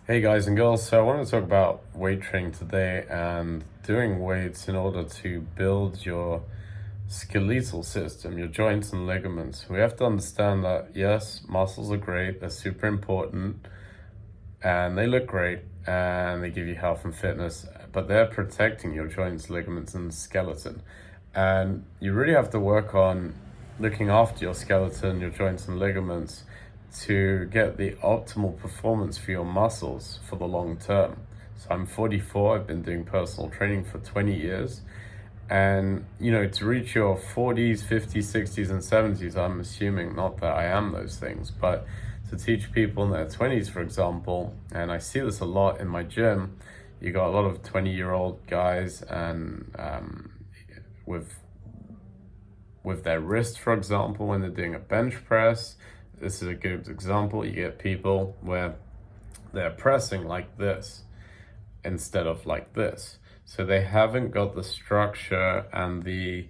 Hey guys and girls, so I want to talk about weight training today and doing weights in order to build your skeletal system, your joints and ligaments. We have to understand that yes, muscles are great, they're super important, and they look great and they give you health and fitness, but they're protecting your joints, ligaments, and skeleton. And you really have to work on looking after your skeleton, your joints, and ligaments to get the optimal performance for your muscles for the long term. So I'm 44, I've been doing personal training for 20 years. And, to reach your 40s, 50s, 60s, and 70s, I'm assuming not that I am those things, but to teach people in their 20s, for example, and I see this a lot in my gym, you got a lot of 20-year-old guys and with their wrist, for example, when they're doing a bench press. This is a good example. You get people where they're pressing like this instead of like this. So they haven't got the structure and the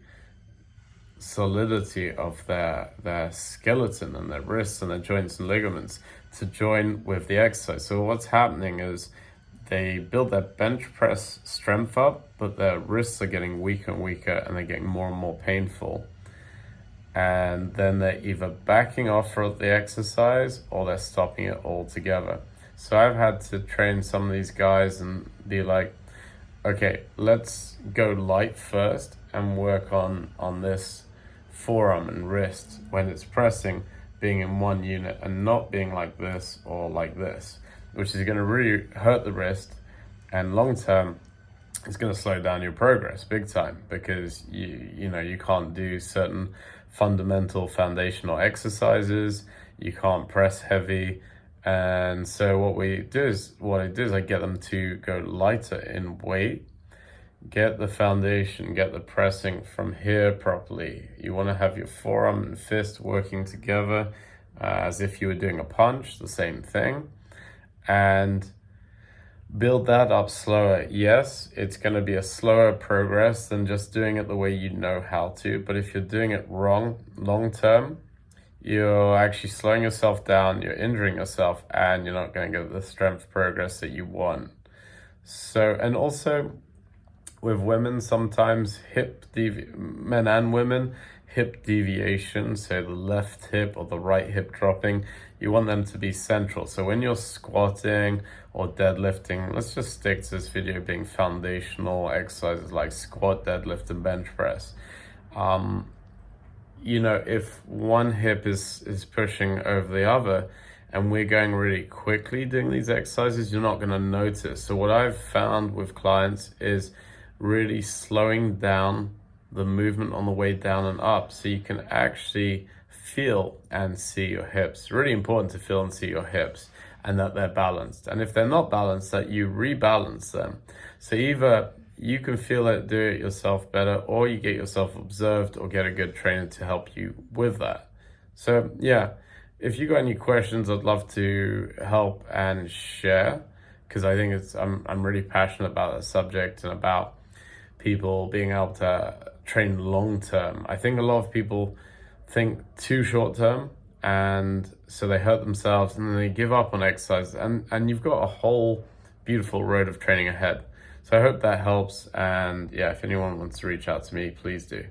solidity of their skeleton and their wrists and their joints and ligaments to join with the exercise. So what's happening is they build their bench press strength up, but their wrists are getting weaker and weaker and they're getting more and more painful. And then they're either backing off for the exercise or they're stopping it altogether. So I've had to train some of these guys and be like, okay, let's go light first and work on this forearm and wrist when it's pressing, being in one unit and not being like this or like this, which is going to really hurt the wrist, and long term it's going to slow down your progress big time, because you can't do certain fundamental foundational exercises, you can't press heavy. And so what I do is I get them to go lighter in weight, get the foundation, get the pressing from here properly. You want to have your forearm and fist working together as if you were doing a punch, the same thing, and build that up slower. Yes, it's going to be a slower progress than just doing it the way you know how to, but if you're doing it wrong long term, you're actually slowing yourself down, you're injuring yourself, and you're not going to get the strength progress that you want. So, and also with women, sometimes men and women, hip deviation, so the left hip or the right hip dropping, you want them to be central. So when you're squatting or deadlifting, let's just stick to this video being foundational exercises like squat, deadlift, and bench press. If one hip is pushing over the other and we're going really quickly doing these exercises, you're not going to notice. So what I've found with clients is really slowing down the movement on the way down and up so you can actually feel and see your hips. It's really important to feel and see your hips and that they're balanced. And if they're not balanced, that you rebalance them. So either you can feel it, do it yourself better, or you get yourself observed or get a good trainer to help you with that. So yeah, if you got any questions, I'd love to help and share, because I think I'm really passionate about that subject and about people being able to train long term. I think a lot of people think too short term, and so they hurt themselves and then they give up on exercise, and you've got a whole beautiful road of training ahead. So I hope that helps, and yeah, if anyone wants to reach out to me, please do.